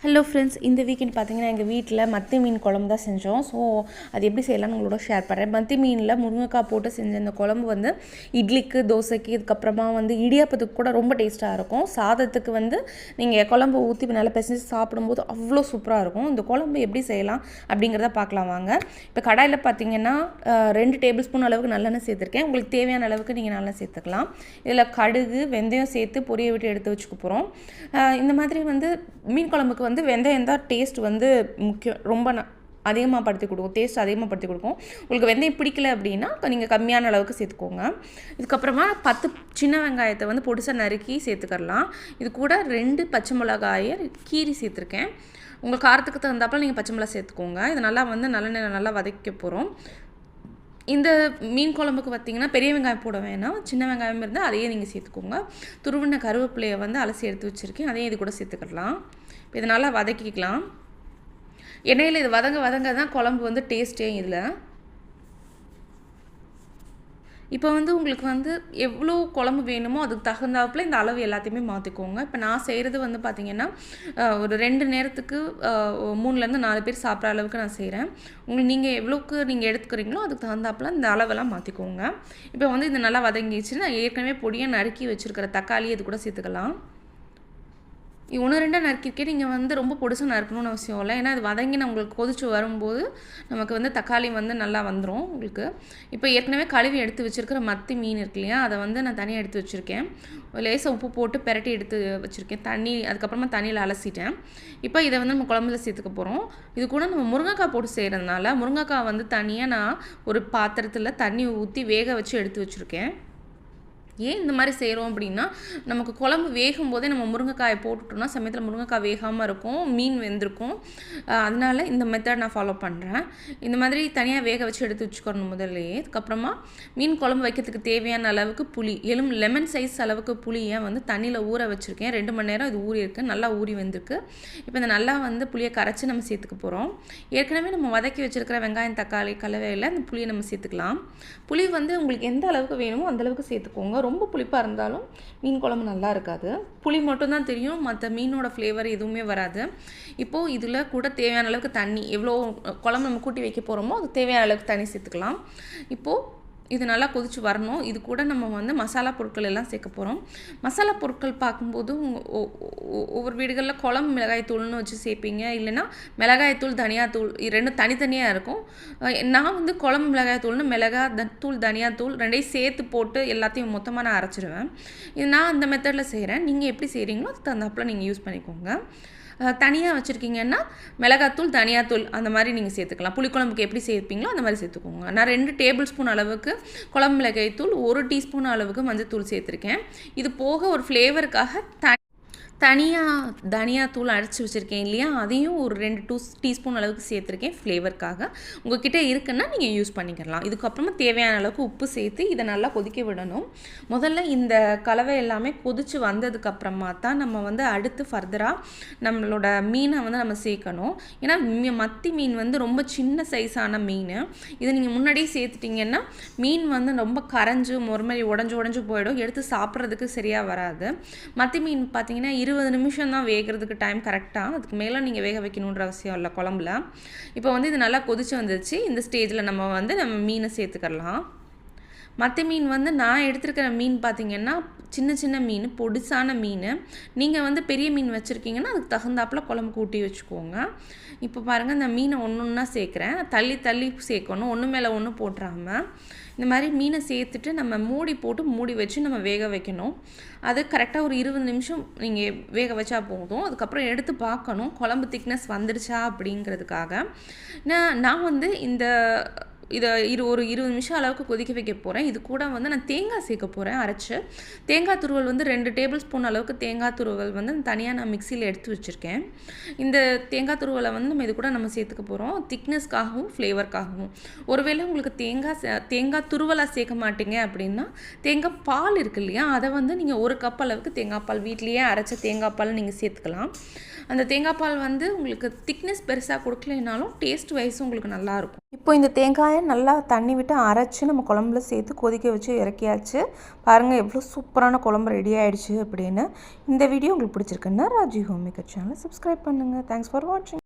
Hello friends, இந்த weekend பார்த்தீங்கன்னா எங்கள் வீட்டில் மத்தி மீன் குழம்பு தான் செஞ்சோம். ஸோ அது எப்படி செய்யலாம்னு உங்களோட ஷேர் பண்ணுறேன். மத்தி மீனில் முருங்கைக்காய் போட்டு செஞ்ச இந்த குழம்பு வந்து இட்லிக்கு, தோசைக்கு, இதுக்கப்புறமா வந்து இடியாப்பத்துக்கு கூட ரொம்ப டேஸ்ட்டாக இருக்கும். சாதத்துக்கு வந்து நீங்கள் குழம்பு ஊற்றி நல்லா பிசைஞ்சு சாப்பிடும்போது அவ்வளோ சூப்பராக இருக்கும். இந்த குழம்பு எப்படி செய்யலாம் அப்படிங்கிறத பார்க்கலாம் வாங்க. இப்போ கடாயில் பார்த்தீங்கன்னா 2 டேபிள் ஸ்பூன் அளவுக்கு நல்லெண்ணெய் சேர்த்துருக்கேன். உங்களுக்கு தேவையான அளவுக்கு நீங்கள் நல்லெண்ணெய் சேர்த்துக்கலாம். இதில் கடுகு, வெந்தயம் சேர்த்து பொரிய விட்டு எடுத்து வச்சுக்க போகிறோம். இந்த மாதிரி வந்து மீன் குழம்புக்கு வந்து வெந்தயம் தான் டேஸ்ட் வந்து முக்கியம். ரொம்ப அதிகமாக படுத்தி கொடுக்கும், டேஸ்ட் அதிகமாக படுத்தி கொடுக்கும். உங்களுக்கு வெந்தயம் பிடிக்கல அப்படின்னா நீங்கள் கம்மியான அளவுக்கு சேர்த்துக்கோங்க. இதுக்கப்புறமா 10 சின்ன வெங்காயத்தை வந்து பொடிசாக நறுக்கி சேர்த்துக்கலாம். இது கூட 2 பச்சை மிளகாயை கீரி சேர்த்துருக்கேன். உங்கள் காரத்துக்கு தகுந்தாப்பில் நீங்கள் பச்சை மிளகா சேர்த்துக்கோங்க. இது நல்லா வந்து நல்லெண்ணெய் நல்லா வதக்க போகிறோம். இந்த மீன் குழம்புக்கு பார்த்திங்கன்னா பெரிய வெங்காயம் போட வேணாம், சின்ன வெங்காயம் இருந்தால் அதையே நீங்கள் சேர்த்துக்கோங்க. துருவின கருவேப்பிலையை வந்து அலசி எடுத்து வச்சுருக்கேன், அதையும் இது கூட சேர்த்துக்கலாம். இப்போ இதை நல்லா வதக்கிக்கலாம். எண்ணெயில் இது வதங்க தான் குழம்பு வந்து டேஸ்ட்டே. இதில் இப்போ வந்து உங்களுக்கு வந்து எவ்வளோ குழம்பு வேணுமோ அதுக்கு தகுந்தாப்பில் இந்த அளவு எல்லாத்தையுமே மாற்றிக்கோங்க. இப்போ நான் செய்கிறது வந்து பார்த்திங்கன்னா ஒரு 2 நேரத்துக்கு 3லேருந்து 4 பேர் சாப்பிட்ற அளவுக்கு நான் செய்கிறேன். உங்களுக்கு நீங்கள் எவ்வளோக்கு நீங்கள் எடுத்துக்கிறீங்களோ அதுக்கு தகுந்தாப்பில் இந்த அளவெல்லாம் மாற்றிக்கோங்க. இப்போ வந்து இது நல்லா வதங்கிடுச்சு. நான் ஏற்கனவே பொடியாக நறுக்கி வச்சுருக்கிற தக்காளி இது கூட சேர்த்துக்கலாம். 1-2 நறுக்கிருக்கேன். நீங்கள் வந்து ரொம்ப பொடிசாக நறுக்கணும்னு அவசியம் இல்லை. ஏன்னா அது வதங்கி நம்மளுக்கு கொதிச்சு வரும்போது நமக்கு வந்து தக்காளி வந்து நல்லா வந்துடும் உங்களுக்கு. இப்போ ஏற்கனவே கழுவி எடுத்து வச்சுருக்கிற மத்தி மீன் இருக்கு இல்லையா, அதை வந்து நான் தனியாக எடுத்து வச்சுருக்கேன். லேசாக உப்பு போட்டு பெரட்டி எடுத்து வச்சுருக்கேன். அதுக்கப்புறமா தண்ணியில் அலசிட்டேன். இப்போ இதை வந்து நம்ம குழம்புல சேர்த்துக்க போகிறோம். இது கூட நம்ம முருங்கைக்காய் போட்டு செய்கிறதுனால முருங்கைக்காய் வந்து தனியாக நான் ஒரு பாத்திரத்தில் தண்ணி ஊற்றி வேக வச்சு எடுத்து வச்சுருக்கேன். ஏன் இந்த மாதிரி செய்கிறோம் அப்படின்னா, நமக்கு குழம்பு வேகும் போதே நம்ம முருங்கைக்காயை போட்டுட்டோம்னா சமயத்தில் முருங்கைக்காய் வேகாமல் இருக்கும், மீன் வெந்திருக்கும். அதனால் இந்த மெத்தட் நான் ஃபாலோ பண்ணுறேன். இந்த மாதிரி தனியாக வேக வச்சு எடுத்து வச்சுக்கணும் முதல்லையே. அதுக்கப்புறமா மீன் குழம்பு வைக்கிறதுக்கு தேவையான அளவுக்கு புளி, லெமன் சைஸ் அளவுக்கு புளியை வந்து தண்ணியில் ஊற வச்சுருக்கேன். 2 மணி நேரம் இது ஊறி இருக்குது, நல்லா ஊறி வந்திருக்கு. இப்போ இந்த நல்லா வந்து புளியை கரைச்சி நம்ம சேர்த்துக்க போகிறோம். ஏற்கனவே நம்ம வதக்கி வச்சுருக்கிற வெங்காயம், தக்காளி கலவையில் அந்த புளியை நம்ம சேர்த்துக்கலாம். புளி வந்து உங்களுக்கு எந்த அளவுக்கு வேணுமோ அந்தளவுக்கு சேர்த்துக்கோங்க. ரொம்ப புளிப்பாக இருந்தாலும் மீன் குழம்பு நல்லா இருக்காது. புளி மட்டும்தான் தெரியும், மற்ற மீனோட ஃப்ளேவர் எதுவுமே வராது. இப்போது இதில் கூட தேவையான அளவுக்கு தண்ணி, எவ்வளோ குழம்பு நம்ம கூட்டி வைக்க போகிறோமோ அதுக்கு தேவையான அளவுக்கு தண்ணி சேர்த்துக்கலாம். இப்போது இது நல்லா கொதிச்சு வரணும். இது கூட நம்ம வந்து மசாலா பொருட்கள் எல்லாம் சேர்க்க போகிறோம். மசாலா பொருட்கள் பார்க்கும்போது ஒவ்வொரு வீடுகளில் குழம்பு மிளகாய்த்தூள்னு வச்சு சேர்ப்பீங்க, இல்லைன்னா மிளகாய்த்தூள், தனியாத்தூள், 2 தனித்தனியாக இருக்கும். நான் வந்து குழம்பு மிளகாய்த்தூள்னு தூள், தனியாத்தூள் 2ஐயும் சேர்த்து போட்டு எல்லாத்தையும் மொத்தமாக நான் அரைச்சிடுவேன். இது நான் அந்த மெத்தடில் செய்கிறேன். நீங்கள் எப்படி செய்கிறீங்களோ அதுக்கு தகுந்தாப்பில் நீங்கள் யூஸ் பண்ணிக்கோங்க. தனியாக வச்சுருக்கீங்கன்னா மிளகாத்தூள், தனியாத்தூள் அந்த மாதிரி நீங்கள் சேர்த்துக்கலாம். புளிக்குழம்புக்கு எப்படி சேர்ப்பீங்களோ அந்த மாதிரி சேர்த்துக்கோங்க. நான் 2 டேபிள் ஸ்பூன் அளவுக்கு குழம்பு மிளகாய்த்தூள், 1 டீஸ்பூன் அளவுக்கு மஞ்சள் சேர்த்துருக்கேன். இது போக ஒரு ஃப்ளேவருக்காக தனியாக தனியாத்தூள் அரைச்சி வச்சுருக்கேன் இல்லையா, அதையும் ஒரு 2 டீஸ்பூன் அளவுக்கு சேர்த்துருக்கேன் ஃப்ளேவருக்காக. உங்கள்கிட்ட இருக்குன்னா நீங்கள் யூஸ் பண்ணிக்கலாம். இதுக்கப்புறமா தேவையான அளவுக்கு உப்பு சேர்த்து இதை நல்லா கொதிக்க விடணும். முதல்ல இந்த கலவை எல்லாமே கொதித்து வந்ததுக்கப்புறமா தான் நம்ம வந்து அடுத்து ஃபர்தராக நம்மளோட மீனை வந்து நம்ம சேர்க்கணும். ஏன்னா மத்தி மீன் வந்து ரொம்ப சின்ன சைஸான மீன். இதை நீங்கள் முன்னாடியே சேர்த்துட்டிங்கன்னா மீன் வந்து ரொம்ப கரைஞ்சி ஒரு மாதிரி உடஞ்சி போயிடும், எடுத்து சாப்பிட்றதுக்கு சரியாக வராது. மத்தி மீன் பார்த்தீங்கன்னா 20 நிமிஷம் தான் வேகிறதுக்கு டைம் கரெக்டாக. அதுக்கு மேலே நீங்கள் வேக வைக்கணுன்ற அவசியம் இல்லை குழம்புல. இப்போ வந்து இது நல்லா கொதிச்சு வந்துருச்சு. இந்த ஸ்டேஜில் நம்ம மீனை சேர்த்துக்கலாம். மற்ற மீன் வந்து நான் எடுத்துருக்கிற மீன் பார்த்திங்கன்னா சின்ன மீன், பொடிசான மீன். நீங்கள் வந்து பெரிய மீன் வச்சுருக்கீங்கன்னா அதுக்கு தகுந்தாப்பில் குழம்பு கூட்டி வச்சுக்கோங்க. இப்போ பாருங்கள், இந்த மீனை ஒன்றா சேர்க்குறேன். தள்ளி சேர்க்கணும், ஒன்று மேலே ஒன்று போட்டுறாமல். இந்த மாதிரி மீனை சேர்த்துட்டு நம்ம மூடி வச்சு நம்ம வேக வைக்கணும். அது கரெக்டாக ஒரு 20 நிமிஷம் நீங்கள் வேக வச்சா போதும். அதுக்கப்புறம் எடுத்து பார்க்கணும் குழம்பு திக்னஸ் வந்துடுச்சா அப்படிங்கிறதுக்காக. நான் வந்து இதை ஒரு 20 நிமிஷம் அளவுக்கு கொதிக்க வைக்க போகிறேன். இது கூட வந்து நான் தேங்காய் சேர்க்க போகிறேன் அரைச்சி. தேங்காய் துருவல் வந்து 2 டேபிள் ஸ்பூன் அளவுக்கு தேங்காய் துருவல் வந்து தனியாக நான் மிக்சியில் எடுத்து வச்சுருக்கேன். இந்த தேங்காய் துருவலை வந்து நம்ம இது கூட நம்ம சேர்த்துக்க போகிறோம், திக்னஸ்க்காகவும் ஃப்ளேவருக்காகவும். ஒருவேளை உங்களுக்கு தேங்காய் துருவலாக சேர்க்க மாட்டீங்க அப்படின்னா தேங்காய் பால் இருக்கு இல்லையா, அதை வந்து நீங்கள் 1 கப் அளவுக்கு தேங்காய் பால், வீட்லேயே அரைச்ச தேங்காய் பால் நீங்கள் சேர்த்துக்கலாம். அந்த தேங்காய் பால் வந்து உங்களுக்கு திக்னஸ் பெருசாக கொடுக்கலைனாலும் டேஸ்ட் வைஸும் உங்களுக்கு நல்லாயிருக்கும். இப்போ இந்த தேங்காயை தேங்காயை நல்லா தண்ணி விட்டு அரைச்சி நம்ம குழம்புல சேர்த்து கொதிக்க வச்சு இறக்கியாச்சு. பாருங்கள் எவ்வளோ சூப்பரான குழம்பு ரெடி ஆகிடுச்சு அப்படின்னு. இந்த வீடியோ உங்களுக்கு பிடிச்சிருக்குன்னா ராஜி ஹோம் மேக்கர் சேனலை சப்ஸ்கிரைப் பண்ணுங்கள். தேங்க்ஸ் ஃபார் வாட்சிங்.